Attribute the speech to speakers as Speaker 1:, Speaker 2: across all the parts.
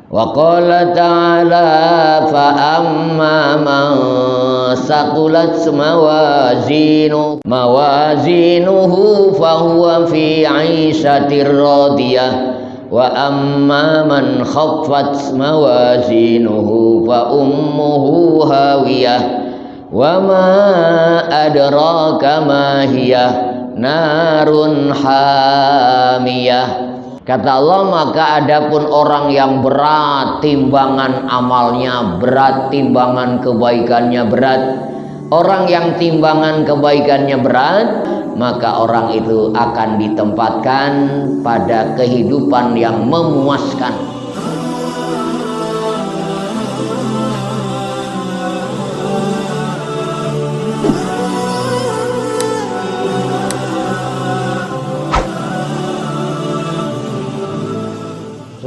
Speaker 1: Wa qala ta'ala fa amma man saqulat mawazinuhu fa huwa fi 'ishatir radiyah wa amma man khaffat mawazinuhu fa ummuhu hawiyah wa ma adraka ma hiya narun hamiyah. Kata Allah, maka adapun orang yang berat timbangan amalnya, berat timbangan kebaikannya berat, orang yang timbangan kebaikannya berat, maka orang itu akan ditempatkan pada kehidupan yang memuaskan.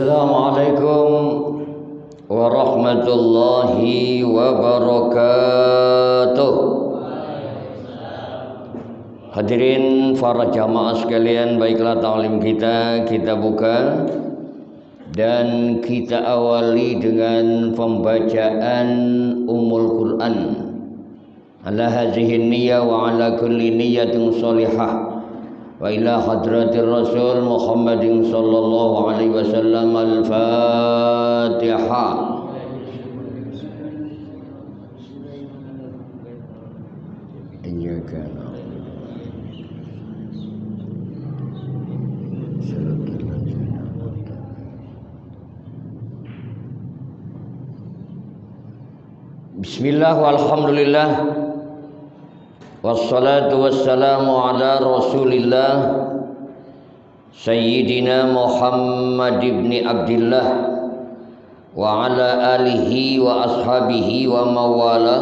Speaker 1: Assalamualaikum warahmatullahi wabarakatuh. Hadirin para jamaah sekalian, baiklah ta'lim kita buka dan kita awali dengan pembacaan Ummul Quran. Ala hazihi niyyah wa ala kulli niyyatin shalihah. Wa ila hadratir Rasul Muhammadin sallallahu alaihi wasallam al-Fatihah. Iyyaka Bismillah walhamdulillah. Wassalatu wassalamu ala Rasulillah Sayyidina Muhammad ibn Abdillah wa ala alihi wa ashabihi wa mawala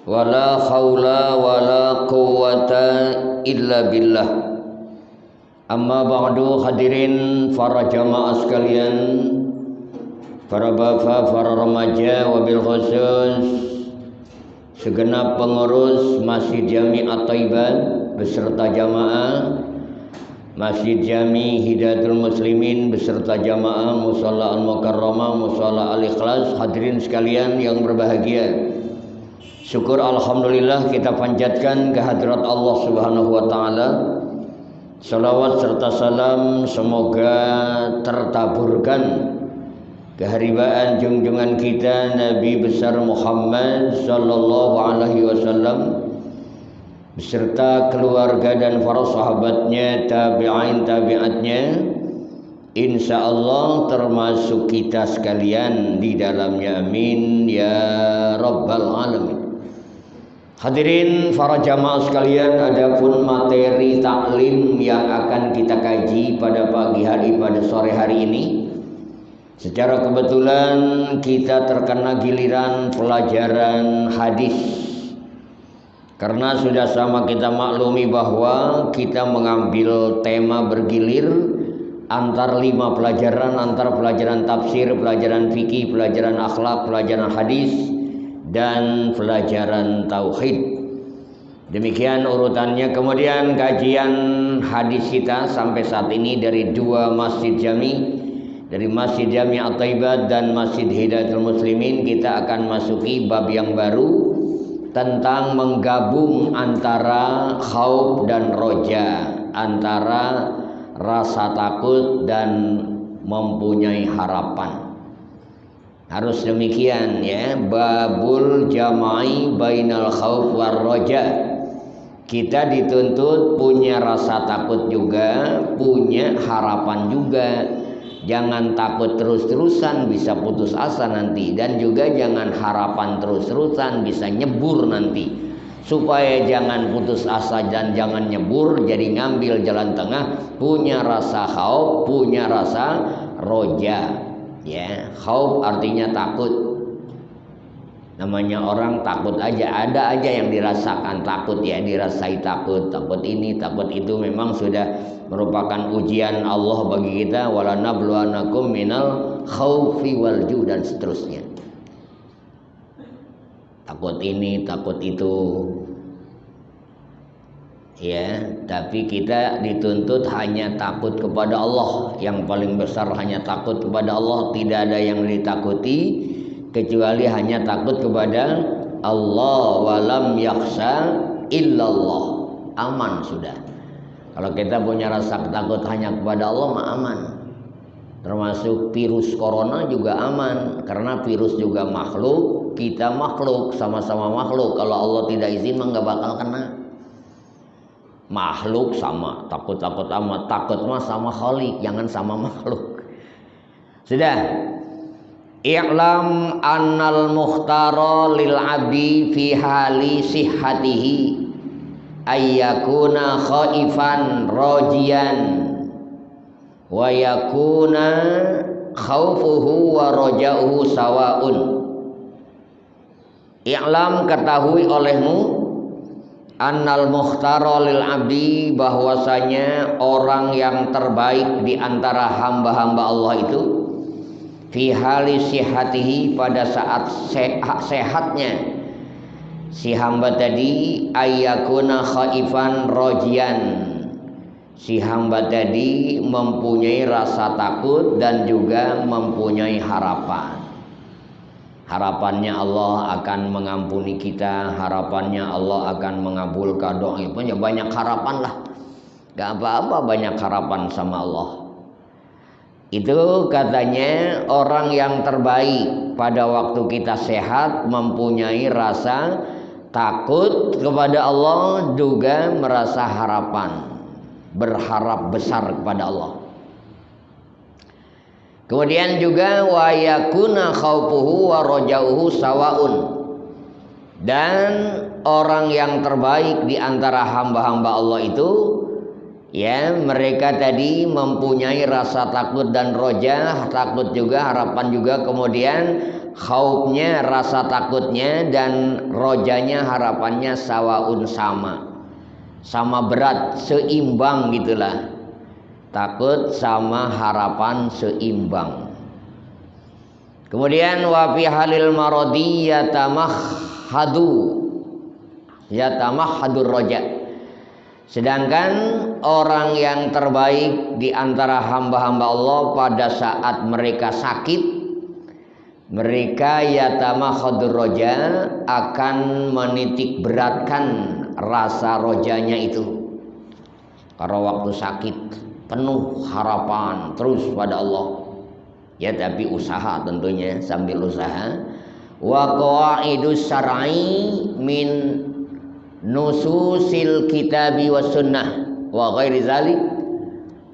Speaker 1: wa la hawla wa la quwwata illa billah. Amma ba'du, hadirin para jamaah sekalian, para bapak, para remaja, wabil khusus segenap pengurus Masjid Jami At-Thaibat beserta jamaah, Masjid Jami Hidayatul Muslimin beserta jamaah Musholla Al-Mukarramah, Musholla Al-Ikhlas. Hadirin sekalian yang berbahagia, syukur alhamdulillah kita panjatkan kehadirat Allah Subhanahu wa taala. Salawat serta salam semoga tertaburkan keharibaan junjungan kita Nabi besar Muhammad sallallahu alaihi wasallam beserta keluarga dan para sahabatnya, tabi'in tabi'atnya, insyaallah termasuk kita sekalian di dalamnya, amin ya rabbal alamin. Hadirin para jamaah sekalian, adapun materi taklim yang akan kita kaji pada pagi hari, pada sore hari ini, secara kebetulan kita terkena giliran pelajaran hadis. Karena sudah sama kita maklumi bahwa kita mengambil tema bergilir antar 5 pelajaran, antar pelajaran tafsir, pelajaran fikih, pelajaran akhlak, pelajaran hadis, dan pelajaran tauhid. Demikian urutannya. Kemudian kajian hadis kita sampai saat ini dari 2 masjid jami, dari Masjid Jami At-Thaibat dan Masjid Hidayatul Muslimin. Kita akan masuki bab yang baru tentang menggabung antara khauf dan roja, antara rasa takut dan mempunyai harapan. Harus demikian ya, babul jama'i bainal khauf war roja. Kita dituntut punya rasa takut juga, punya harapan juga. Jangan takut terus-terusan, bisa putus asa nanti. Dan juga jangan harapan terus-terusan, bisa nyebur nanti. Supaya jangan putus asa dan jangan nyebur, jadi ngambil jalan tengah. Punya rasa khauf, punya rasa roja. Ya, khauf artinya takut. Namanya orang takut aja, ada aja yang dirasakan takut ya, dirasai takut, takut ini, takut itu. Memang sudah merupakan ujian Allah bagi kita. Wala nabluwanakum minal khaufi wal ju' dan seterusnya. Takut ini, takut itu. ya, tapi kita dituntut hanya takut kepada Allah. Yang paling besar hanya takut kepada Allah, tidak ada yang ditakuti kecuali hanya takut kepada Allah. Walam yakhsha illallah, aman sudah. Kalau kita punya rasa takut hanya kepada Allah mah aman. Termasuk virus corona juga aman, karena virus juga makhluk, kita makhluk, sama-sama makhluk. Kalau Allah tidak izin mah nggak bakal kena. Makhluk sama, takut-takut amat, takut mah sama Khalik, jangan sama makhluk. Sudah. I'lam annal mukhtara lil abdi fi hali sihhatihi ayyakuna khaifan rajian wa yakuna khaufuhu wa raja'uhu sawaun. I'lam, ketahui olehmu, annal mukhtara lil abdi, bahwasanya orang yang terbaik di antara hamba-hamba Allah itu fi hali sihatihi, pada saat sehatnya si hamba tadi, ayyakuna khaifan rojian, si hamba tadi mempunyai rasa takut dan juga mempunyai harapan. Harapannya Allah akan mengampuni kita, harapannya Allah akan mengabulkan doa. Punya banyak harapan lah, gak apa-apa banyak harapan sama Allah. Itu katanya orang yang terbaik pada waktu kita sehat, mempunyai rasa takut kepada Allah, juga merasa harapan, berharap besar kepada Allah. Kemudian juga wa yakuna khaufuhu wa rajauhu sawaun, dan orang yang terbaik di antara hamba-hamba Allah itu, ya, mereka tadi mempunyai rasa takut dan roja, takut juga, harapan juga, kemudian khaufnya, rasa takutnya, dan rojanya, harapannya sawaun, sama berat, seimbang gitulah. Takut sama harapan seimbang. Kemudian wa fi halil maradi yatamahhadur roja. Sedangkan orang yang terbaik di antara hamba-hamba Allah pada saat mereka sakit, mereka yatamahhadur roja, akan menitik beratkan rasa rojanya itu. Karena waktu sakit penuh harapan terus pada Allah, ya, tapi usaha tentunya, sambil usaha. Wa qawaidus syar'i min nususil kitabi was sunnah wa ghairi zalik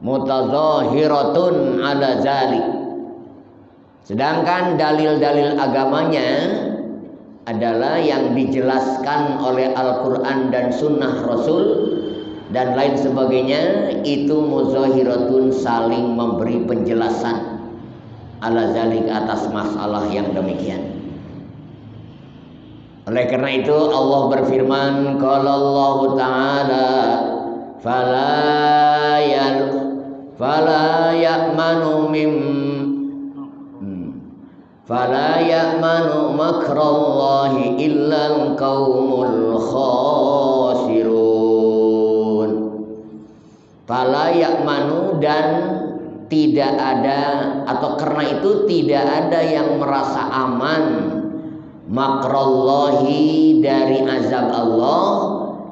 Speaker 1: mutazahiratun ala zalik. Sedangkan dalil-dalil agamanya adalah yang dijelaskan oleh Al-Quran dan Sunnah Rasul dan lain sebagainya, itu muzahiratun, saling memberi penjelasan ala zalik, atas masalah yang demikian. Oleh karena itu Allah berfirman, qala Allah Ta'ala fala ya'manu makrallahi illal qaumul khasirun. Fala ya'manu, dan tidak ada, atau karena itu tidak ada yang merasa aman, makrallahi, dari azab Allah,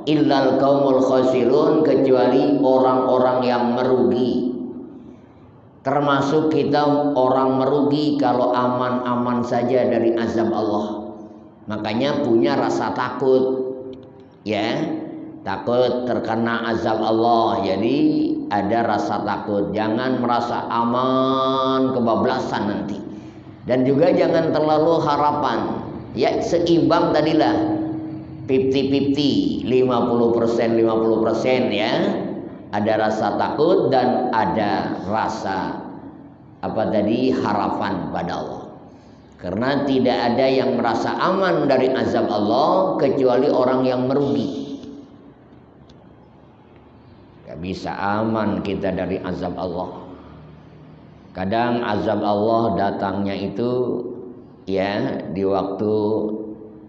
Speaker 1: illal qaumul khasirun, kecuali orang-orang yang merugi. Termasuk kita orang merugi kalau aman-aman saja dari azab Allah. Makanya punya rasa takut, ya, takut terkena azab Allah. Jadi ada rasa takut, jangan merasa aman kebablasan nanti. Dan juga jangan terlalu harapan, ya, seimbang tadilah, 50-50, 50% ya. Ada rasa takut dan ada rasa harapan pada Allah. Karena tidak ada yang merasa aman dari azab Allah kecuali orang yang merugi. Gak bisa aman kita dari azab Allah. Kadang azab Allah datangnya itu, ya, di waktu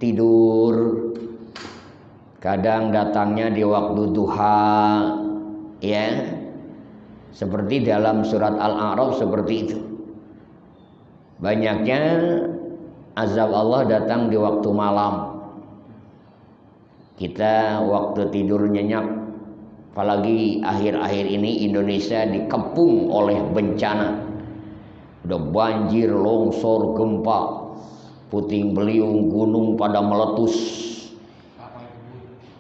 Speaker 1: tidur. kadang datangnya di waktu duha, ya, seperti dalam surat Al-A'raf seperti itu. Banyaknya azab Allah datang di waktu malam. Kita waktu tidur nyenyak, apalagi akhir-akhir ini Indonesia dikepung oleh bencana. Udah banjir, longsor, gempa, puting beliung, gunung pada meletus,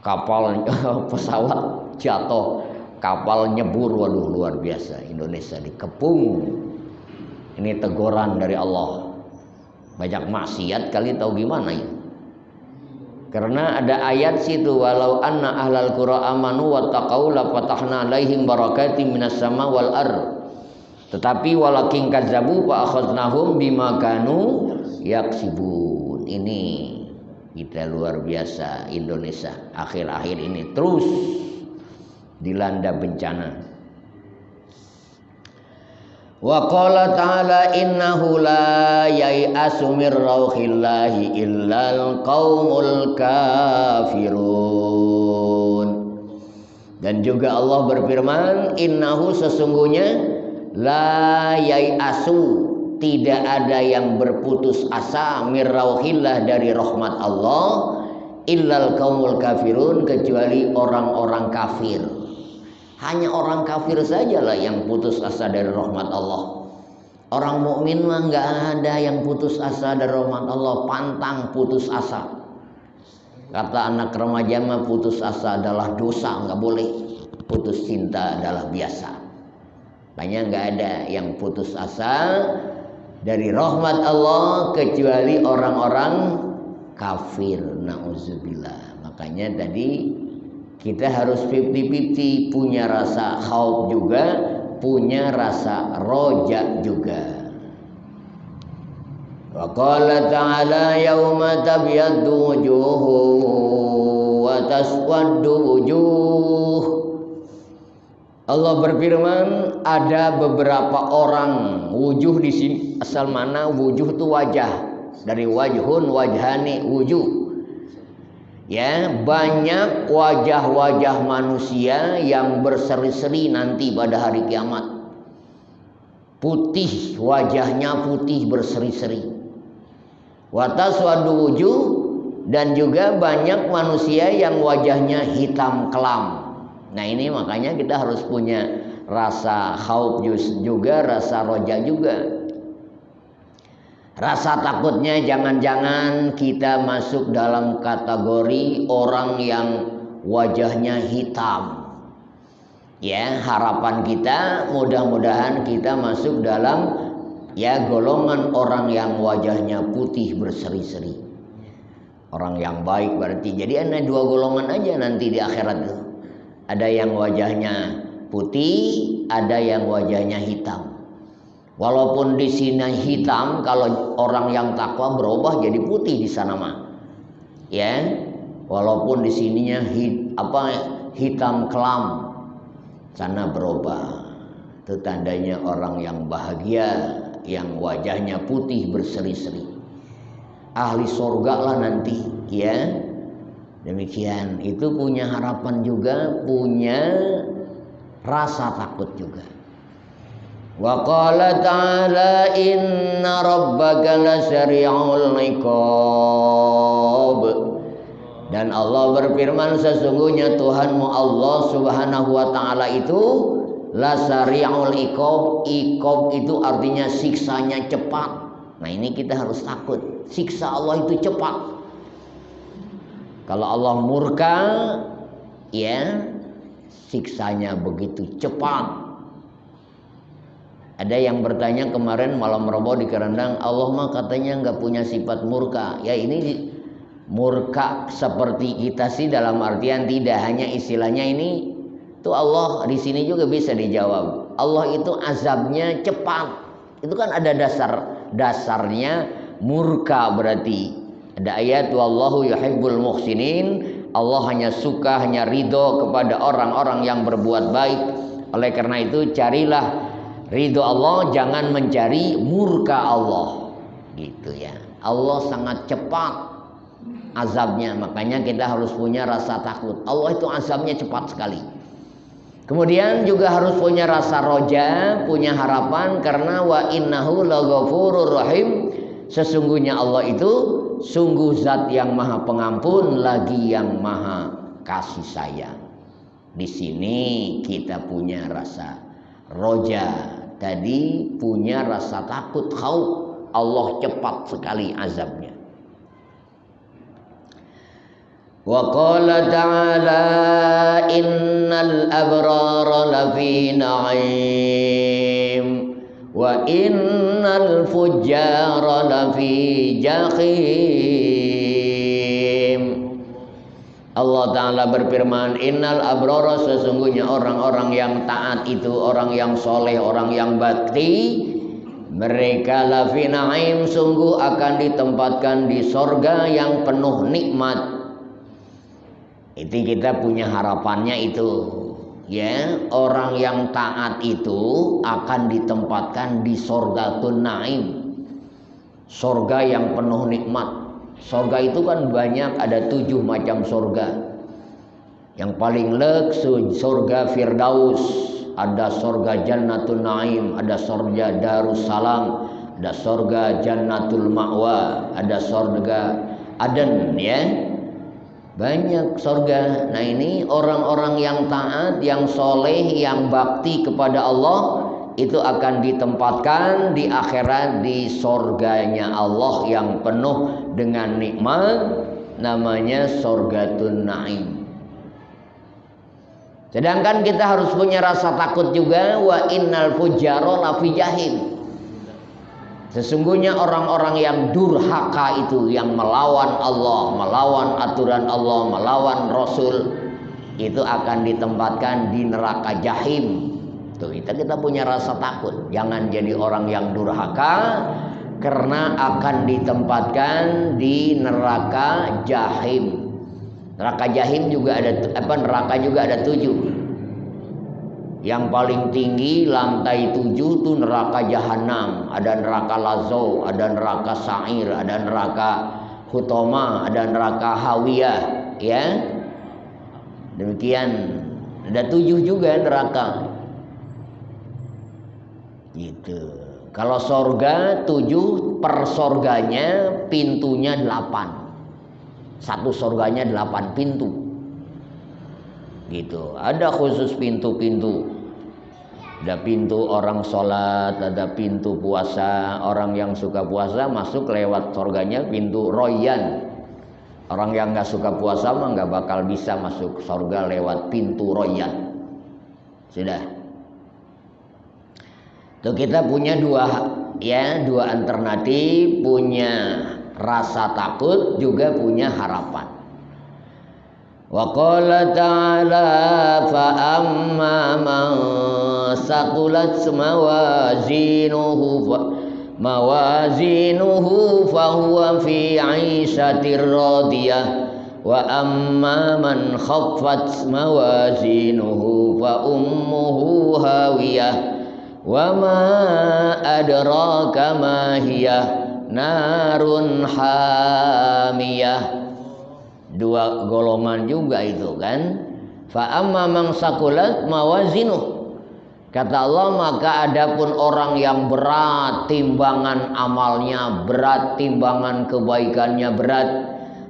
Speaker 1: kapal pesawat jatuh, kapal nyebur. Waduh, luar biasa. Indonesia dikepung. Ini teguran dari Allah. Banyak maksiat kali, tahu gimana ya? Karena ada ayat situ, walau anna ahlal qura amanu wattaqau la fatahna alaihim barakatim minas sama wal ard. Tetapi walakin kazzabu fa akhadnahum bima kanu yaksibun. Ini kita luar biasa Indonesia akhir-akhir ini terus dilanda bencana. Wa qala ta'ala innahu la yai'asu mir rauhillahi illal qaumul kafirun. Dan juga Allah berfirman, innahu sesungguhnya la yai'asu, tidak ada yang berputus asa, mir rauhillah dari rahmat Allah, illal qaumul kafirun, kecuali orang-orang kafir. Hanya orang kafir sajalah yang putus asa dari rahmat Allah. Orang mukmin mah nggak ada yang putus asa dari rahmat Allah, pantang putus asa. Kata anak remaja mah putus asa adalah dosa, nggak boleh. Putus cinta adalah biasa. Makanya nggak ada yang putus asa dari rahmat Allah kecuali orang-orang kafir. Nauzubillah. Makanya tadi kita harus 50-50, punya rasa khauf juga, punya rasa roja juga. Wa qala ta'ala yauma tabyaddu wujuhun wa taswaddu wujuh. Allah berfirman, ada beberapa orang, wujuh di sini asal mana? Wujuh itu wajah, dari wajhun, wajhani, wujuh. Ya, banyak wajah-wajah manusia yang berseri-seri nanti pada hari kiamat. Putih, wajahnya putih berseri-seri. Wa taswaddu wujuh, dan juga banyak manusia yang wajahnya hitam kelam. Nah, ini makanya kita harus punya rasa khauf juga, rasa roja juga. Rasa takutnya jangan-jangan kita masuk dalam kategori orang yang wajahnya hitam. Ya, harapan kita mudah-mudahan kita masuk dalam ya golongan orang yang wajahnya putih berseri-seri. Orang yang baik berarti. Jadi ada dua golongan aja nanti di akhirat itu. Ada yang wajahnya putih, ada yang wajahnya hitam. Walaupun di sini hitam, kalau orang yang takwa berubah jadi putih di sana mah. Ya, walaupun di sininya hitam kelam, sana berubah. Itu tandanya orang yang bahagia, yang wajahnya putih berseri-seri. Ahli surga lah nanti, ya. Demikian, itu punya harapan juga, punya rasa takut juga. Wa qala ta'ala inna rabbaka lasari'ul iqab. Dan Allah berfirman, sesungguhnya Tuhanmu Allah Subhanahu wa taala itu lasari'ul iqab. Iqab itu artinya siksanya cepat. Nah, ini kita harus takut. Siksa Allah itu cepat. Kalau Allah murka, ya, siksanya begitu cepat. Ada yang bertanya kemarin malam Rabu di Kerendang, Allah mah katanya nggak punya sifat murka. Ya, ini murka seperti kita sih dalam artian tidak hanya istilahnya ini. Tuh Allah di sini juga bisa dijawab. Allah itu azabnya cepat. Itu kan ada dasarnya murka berarti. Ada ayat wallahu yuhibbul muhsinin. Allah hanya suka, hanya ridho kepada orang-orang yang berbuat baik. Oleh karena itu carilah ridho Allah, jangan mencari murka Allah, gitu ya. Allah sangat cepat azabnya. Makanya kita harus punya rasa takut. Allah itu azabnya cepat sekali. Kemudian juga harus punya rasa roja, punya harapan, karena wa innahu laghafurur rahim. Sesungguhnya Allah itu sungguh zat yang maha pengampun lagi yang maha kasih sayang. Di sini kita punya rasa roja, tadi punya rasa takut, khauf. Allah cepat sekali azabnya. Wa qala ta'ala innal abrara lafi na'im wa innal fujjara lafi jahim. Allah Ta'ala berfirman, innal abrara, sesungguhnya orang-orang yang taat itu, orang yang soleh, orang yang bakti, mereka lafi na'im, sungguh akan ditempatkan di sorga yang penuh nikmat. Itu kita punya harapannya itu, ya, orang yang taat itu akan ditempatkan di sorgatun na'im, sorga yang penuh nikmat. Sorga itu kan banyak, ada 7 macam sorga. Yang paling lek sorga Firdaus, ada sorga Jannatul Naim, ada sorga Darussalam, ada sorga Jannatul Ma'wa, ada sorga Aden, ya. Banyak sorga. Nah ini orang-orang yang taat, yang soleh, yang bakti kepada Allah, itu akan ditempatkan di akhirat di sorganya Allah yang penuh dengan nikmat, namanya sorgatun na'im. Sedangkan kita harus punya rasa takut juga, wa innal fujjara lafi jahim. Sesungguhnya orang-orang yang durhaka itu, yang melawan Allah, melawan aturan Allah, melawan Rasul, itu akan ditempatkan di neraka jahim. Tuh, kita punya rasa takut. Jangan jadi orang yang durhaka, karena akan ditempatkan di neraka jahim. Neraka jahim juga ada neraka juga ada 7. Yang paling tinggi lantai 7 itu neraka jahanam, ada neraka lazo, ada neraka sa'ir, ada neraka hutoma, ada neraka hawiyah, ya. Demikian, ada 7 juga neraka. Gitu. Kalau sorga 7, per sorganya pintunya 8. Satu sorganya 8 pintu. Gitu. Ada khusus pintu-pintu. Ada pintu orang sholat, ada pintu puasa. Orang yang suka puasa masuk lewat sorganya pintu royan. Orang yang nggak suka puasa mah nggak bakal bisa masuk sorga lewat pintu royan. Sudah. Tuh kita punya dua alternatif, punya rasa takut, juga punya harapan. Wa qala ta'ala fa amma man saqulat mawazinuhu fa huwa fi 'ishatir radiyah wa amma man khaffat mawazinuhu fa ummuhu hawiyah wa ma adraka ma hiya narun hamiyah. 2 golongan juga itu kan. Fa amma man saqulat mawazinuh, kata Allah, maka adapun orang yang berat timbangan amalnya, berat timbangan kebaikannya berat,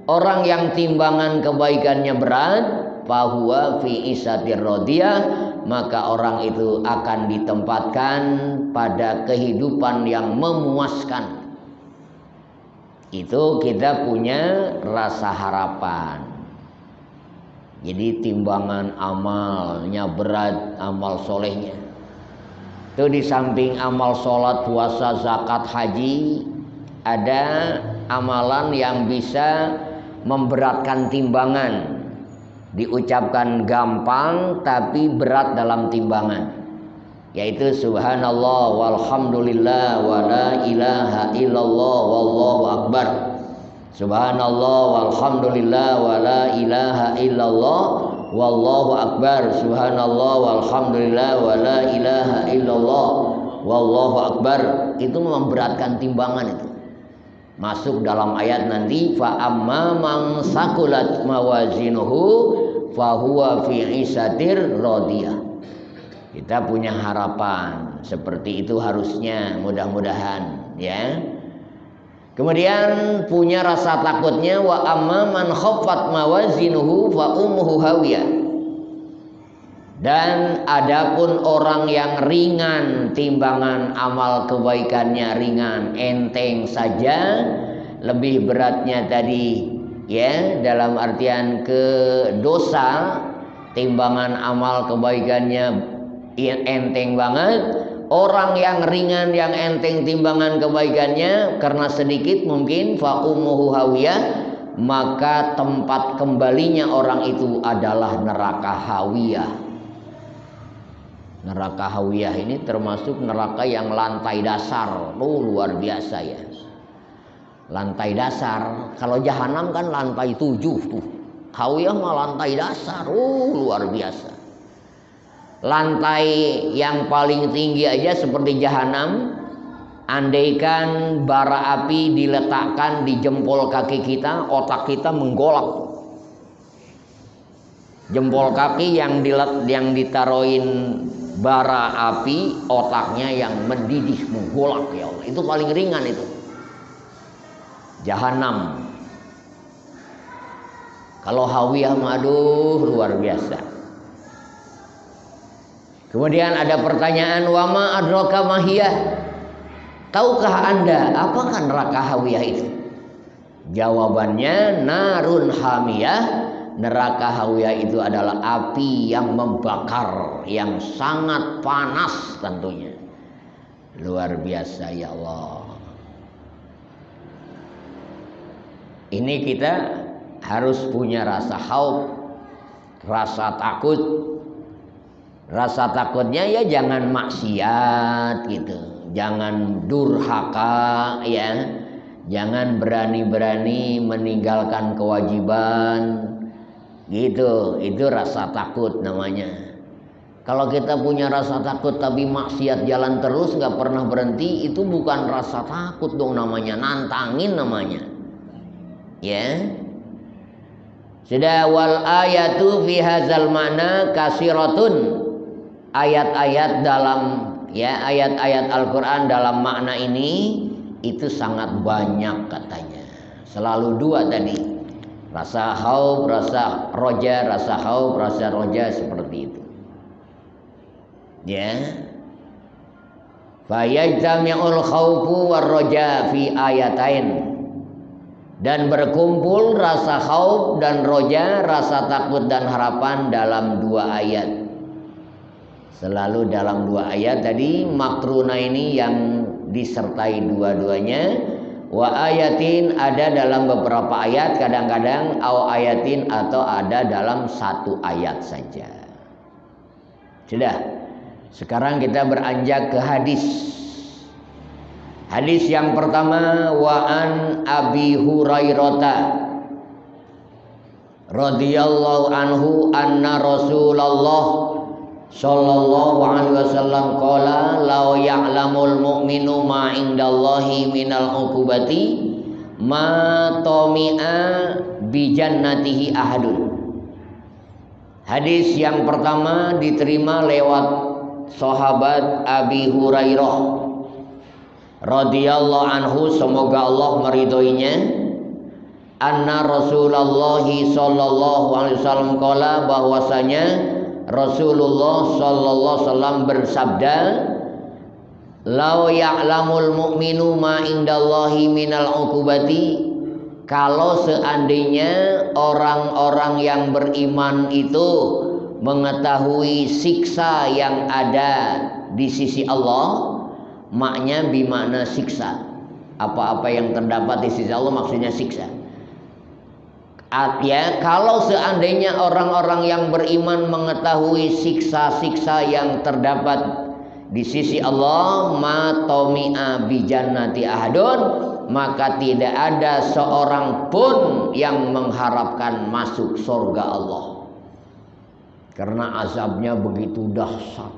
Speaker 1: orang yang timbangan kebaikannya berat, fahuwa fi isatir radiyah, maka orang itu akan ditempatkan pada kehidupan yang memuaskan. Itu kita punya rasa harapan. Jadi timbangan amalnya berat, amal solehnya. Itu di samping amal sholat, puasa, zakat, haji, ada amalan yang bisa memberatkan timbangan. Diucapkan gampang tapi berat dalam timbangan. Yaitu subhanallah walhamdulillah wa la ilaha illallah wallahu akbar. Subhanallah walhamdulillah wa la ilaha illallah wallahu akbar. Subhanallah walhamdulillah wa la ilaha illallah wallahu akbar. Itu memberatkan timbangan itu. Masuk dalam ayat nanti, fa amma man saqulat mawazinuhu fa huwa fi 'ishatir radiyah. Kita punya harapan seperti itu harusnya, mudah-mudahan ya. Kemudian punya rasa takutnya, wa amma man khaffat mawazinuhu fa ummuhu hawiyah. Dan adapun orang yang ringan timbangan amal kebaikannya, ringan, enteng saja, lebih beratnya tadi ya, dalam artian ke dosa, timbangan amal kebaikannya enteng banget. Orang yang ringan, yang enteng timbangan kebaikannya karena sedikit mungkin, fa ummuhu hawiyah, maka tempat kembalinya orang itu adalah neraka hawiyah. Neraka hawiyah ini termasuk neraka yang lantai dasar. Luar biasa ya. Lantai dasar. Kalau jahanam kan lantai 7 tuh. Hawiyah mah lantai dasar. Luar biasa. Lantai yang paling tinggi aja seperti jahanam, andaikan bara api diletakkan di jempol kaki kita, otak kita menggolak. Jempol kaki yang ditaruhin bara api, otaknya yang mendidih, menggolak ya Allah. Itu paling ringan itu. Jahanam. Kalau hawiyah aduh luar biasa. Kemudian ada pertanyaan, wa ma adraka mahiyah? Tahukah Anda apakah neraka hawiyah itu? Jawabannya narun hamiyah. Neraka hawiyah itu adalah api yang membakar, yang sangat panas tentunya. Luar biasa ya Allah. Ini kita harus punya rasa khauf, rasa takut. Rasa takutnya ya jangan maksiat gitu, jangan durhaka ya, jangan berani-berani meninggalkan kewajiban. Gitu, itu rasa takut namanya. Kalau kita punya rasa takut tapi maksiat jalan terus nggak pernah berhenti, itu bukan rasa takut dong namanya, nantangin namanya. Ya. Sudah, wal ayatu fi hadzal ma'na kasiratun. Ayat-ayat dalam ya, ayat-ayat Al-Qur'an dalam makna ini itu sangat banyak katanya. Selalu dua tadi. Rasa khauf, rasa roja, rasa khauf, rasa roja, seperti itu. Ya. Fa yajtami'ul khaufu war roja fi ayatain. Dan berkumpul rasa khauf dan roja, rasa takut dan harapan dalam dua ayat. Selalu dalam dua ayat tadi, makruna ini yang disertai dua-duanya. Wa ayatin ada dalam beberapa ayat, kadang-kadang au ayatin atau ada dalam satu ayat saja. Sudah. Sekarang kita beranjak ke hadis. Hadis yang pertama, wa an Abi Hurairah radhiyallahu anhu anna Rasulullah sallallahu alaihi wasallam qala law ya'lamul mu'minu ma indallahi minal uqubati ma tami'a bi jannatihi ahadun. Hadis yang pertama diterima lewat sahabat Abi Hurairah radhiyallahu anhu, semoga Allah meridhoinya, anna Rasulullah sallallahu alaihi wasallam qala, bahwasanya Rasulullah sallallahu alaihi wasallam bersabda, "Lau ya'lamul mu'minu ma indallahi minal uqubati." Kalau seandainya orang-orang yang beriman itu mengetahui siksa yang ada di sisi Allah, maknya bimakna siksa. Apa-apa yang terdapat di sisi Allah maksudnya siksa. Ya, kalau seandainya orang-orang yang beriman mengetahui siksa-siksa yang terdapat di sisi Allah, ma tami'a bi jannati ahadun, maka tidak ada seorang pun yang mengharapkan masuk surga Allah. Karena azabnya begitu dahsyat,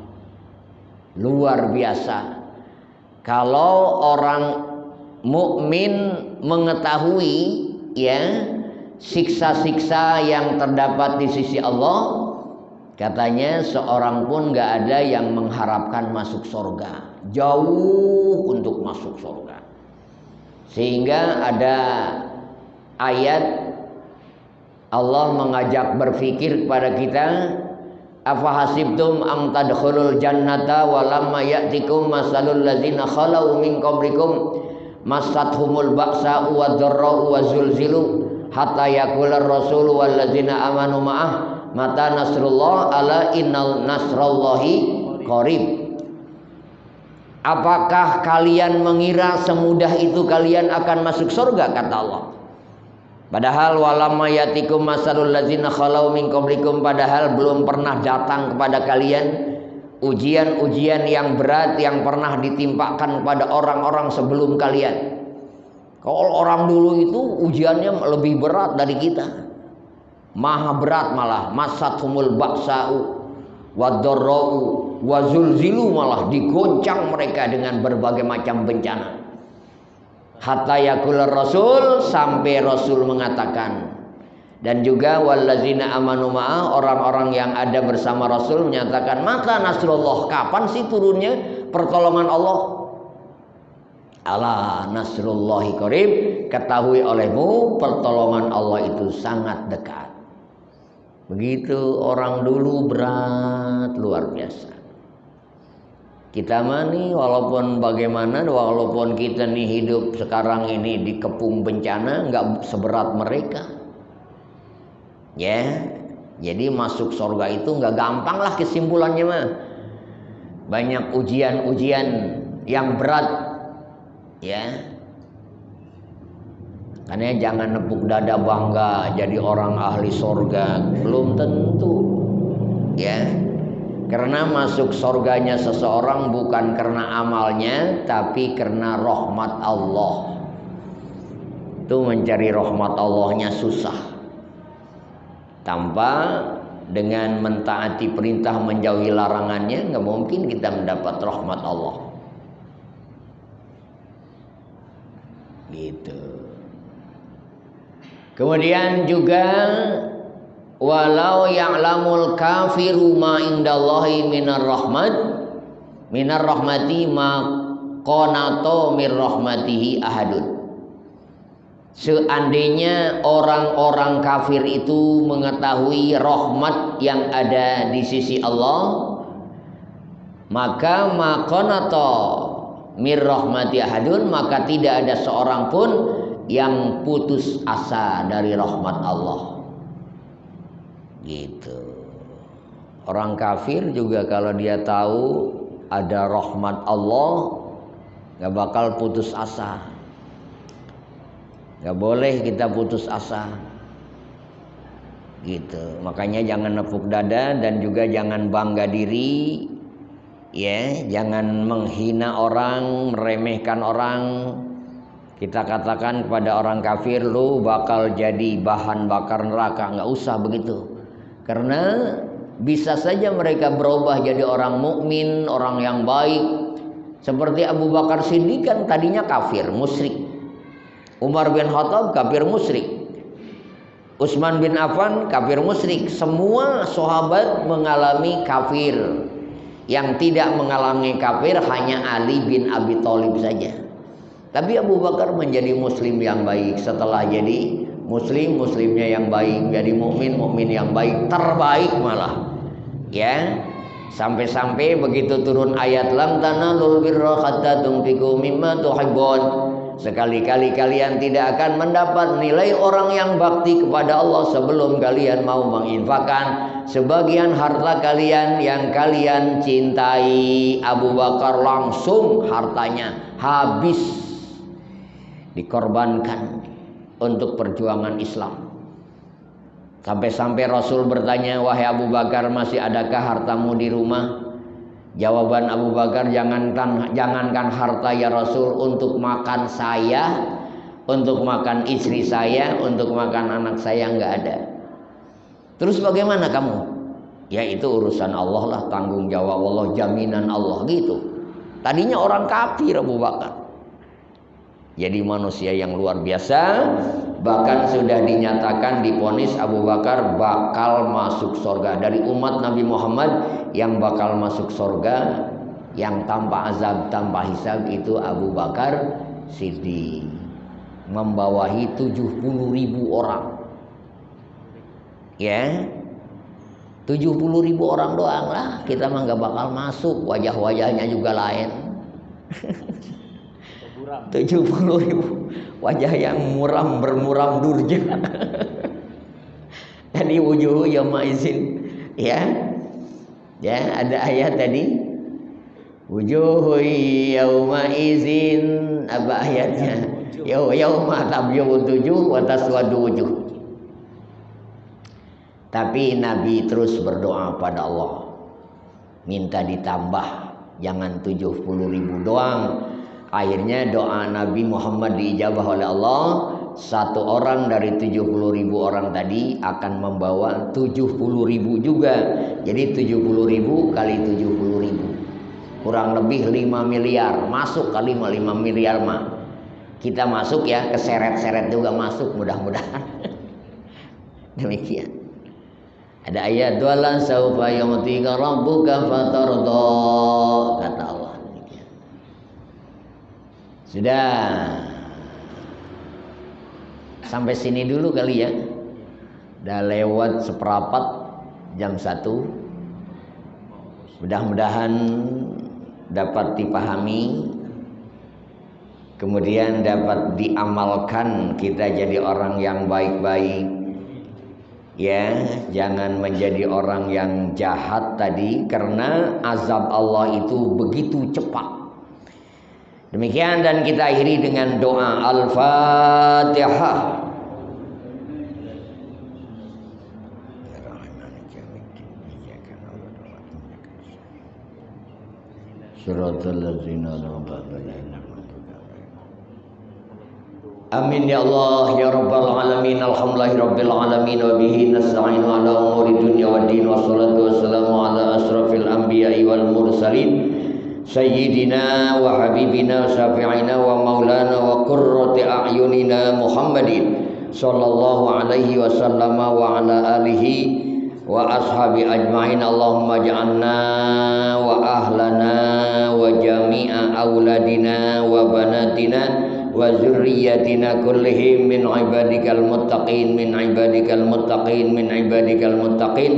Speaker 1: luar biasa. Kalau orang mukmin mengetahui ya siksa-siksa yang terdapat di sisi Allah, katanya seorang pun gak ada yang mengharapkan masuk surga, jauh untuk masuk surga. Sehingga ada ayat Allah mengajak berpikir kepada kita, afa hasibtum an tadkhulul jannata wa lamma ya'tikum masalul ladzina khalau min qablikum massathumul ba'sa wa dharra'u wa zulzilu hatta yaqular rasulu wal ladzina amanu ma'ah mata nasrullah ala innal nasrallahi qarib. Apakah kalian mengira semudah itu kalian akan masuk surga, kata Allah. Padahal walamma yatikum masalul ladzina khalau min qablikum, padahal belum pernah datang kepada kalian ujian-ujian yang berat yang pernah ditimpakan kepada orang-orang sebelum kalian. Kalau orang dulu itu ujiannya lebih berat dari kita. Maha berat malah, masathumul ba'sa'u wadharra'u wazulzilu, malah digoncang mereka dengan berbagai macam bencana. Hatta yaqular rasul, sampai Rasul mengatakan, dan juga wallazina amanu ma'ah, orang-orang yang ada bersama Rasul menyatakan, maka nasrullah, kapan sih turunnya pertolongan Allah? Ala nasrullahi qarib, ketahui olehmu pertolongan Allah itu sangat dekat. Begitu orang dulu berat luar biasa. Kita mah nih walaupun bagaimana, walaupun kita nih hidup sekarang ini dikepung bencana, nggak seberat mereka. Ya, jadi masuk surga itu nggak gampang lah kesimpulannya mah. Banyak ujian-ujian yang berat, ya. Karena jangan nepuk dada bangga jadi orang ahli surga, belum tentu, ya. Karena masuk surganya seseorang bukan karena amalnya, tapi karena rahmat Allah. Itu mencari rahmat Allahnya susah. Tanpa dengan mentaati perintah menjauhi larangannya, nggak mungkin kita mendapat rahmat Allah. Gitu. Kemudian juga walau ya'lamul kafiru ma indallahi minar rahmati ma qanato mir rahmatihi ahadun. Seandainya orang-orang kafir itu mengetahui rahmat yang ada di sisi Allah, maka ma qanato mir rahmati ahadun, maka tidak ada seorang pun yang putus asa dari rahmat Allah. Gitu. Orang kafir juga kalau dia tahu ada rahmat Allah, gak bakal putus asa. Gak boleh kita putus asa. Gitu. Makanya jangan nepuk dada dan juga jangan bangga diri, ya, jangan menghina orang, meremehkan orang. Kita katakan kepada orang kafir, lu bakal jadi bahan bakar neraka. Nggak usah begitu. Karena bisa saja mereka berubah jadi orang mukmin, orang yang baik. Seperti Abu Bakar Siddiq kan tadinya kafir, musyrik. Umar bin Khattab kafir musyrik. Utsman bin Affan kafir musyrik. Semua sahabat mengalami kafir. Yang tidak mengalami kafir hanya Ali bin Abi Thalib saja. Tapi Abu Bakar menjadi muslim yang baik. Setelah jadi muslim, muslimnya yang baik. Jadi mukmin, mukmin yang baik, terbaik malah. Ya. Sampai-sampai begitu turun ayat lam tanalul birra hatta tunfiqu mimma tuhibbun. Sekali-kali kalian tidak akan mendapat nilai orang yang bakti kepada Allah sebelum kalian mau menginfakkan sebagian harta kalian yang kalian cintai. Abu Bakar langsung hartanya habis, dikorbankan untuk perjuangan Islam. Sampai-sampai Rasul bertanya, wahai Abu Bakar, masih adakah hartamu di rumah? Jawaban Abu Bakar, jangankan harta ya Rasul, untuk makan saya, untuk makan istri saya, untuk makan anak saya nggak ada. Terus bagaimana kamu? Ya itu urusan Allah lah, tanggung jawab Allah, jaminan Allah gitu. Tadinya orang kafir Abu Bakar. Jadi manusia yang luar biasa. Bahkan sudah dinyatakan divonis Abu Bakar bakal masuk surga. Dari umat Nabi Muhammad yang bakal masuk surga yang tanpa azab, tanpa hisab itu Abu Bakar Siddiq, membawahi 70.000 orang. Ya, 70.000 orang doang lah. Kita mah gak bakal masuk. Wajah-wajahnya juga lain. 70.000 wajah yang muram, bermuram durja. Tadi wujuh yauma izin, ya ada ayat tadi wujuh yauma izin, apa ayatnya? Yauma tabyadu wujuh wa taswadu wujuh. Tapi Nabi terus berdoa pada Allah, minta ditambah, jangan 70.000 doang. Akhirnya doa Nabi Muhammad diijabah oleh Allah. Satu orang dari 70.000 orang tadi akan membawa 70.000 juga. Jadi 70.000 kali 70.000 kurang lebih 5 miliar. Masuk kali 5 miliar mah. Kita masuk ya, keseret-seret juga masuk mudah-mudahan. Demikian. Ada ayat wala saufa yu'tika rabbuka fatarda, kata Allah. Sudah sampai sini dulu kali ya. Udah lewat seperempat jam 1. Mudah-mudahan dapat dipahami, kemudian dapat diamalkan, kita jadi orang yang baik-baik. Ya, jangan menjadi orang yang jahat tadi, karena azab Allah itu begitu cepat. Demikian, dan kita akhiri dengan doa Al-Fatihah. Amin ya Allah ya Rabbal alamin. Alhamdulillahi Rabbil alamin. Wa bihi nasta'inu ala umuri dunya waddin. Wassalatu wassalamu ala asrafil anbiya'i wal mursalin Sayyidina wa habibina syafi'ina wa maulana wa qurrati a'yunina Muhammadin sallallahu alaihi wasallama wa ala alihi wa ashabi ajma'in. Allahumma ja'alna wa ahlana wa jami'a auladina wa banatina wa zurriyatina kullihim min ibadikal muttaqin, min ibadikal muttaqin, min ibadikal muttaqin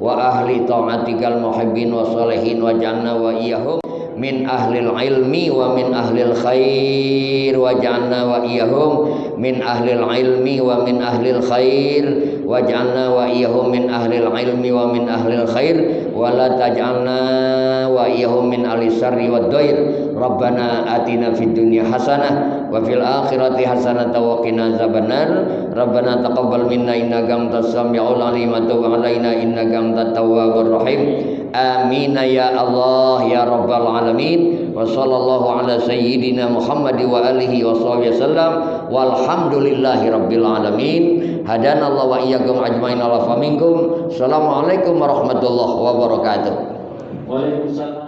Speaker 1: wa ahli ta'atikal muhibbin wa salihin wa ja'alna wa iyahum min ahlil ilmi wa min ahlil khair wa ja'alna wa iyahum min ahlil ilmi wa min ahlil khair wa ja'alna wa iyahum min ahlil ilmi wa min ahlil khair wa la taj'alna wa iyahum min ahlis syarri wad dhair. Rabbana atina fid dunya hasanah wa fil akhirati hasanah wa qina azabannar. Rabbana taqabbal minna innaka antas samiul alim wa tub alaina innaka antat tawwabur rahim. Amin ya Allah ya Rabbal alamin. Wa sallallahu ala sayyidina Muhammad wa alihi wa sahbihi wasallam. Walhamdulillahi rabbil alamin. Hadanallahu wa iyyakum ajmain ala faminkum. Assalamualaikum warahmatullahi wabarakatuh. Waalaikumsalam.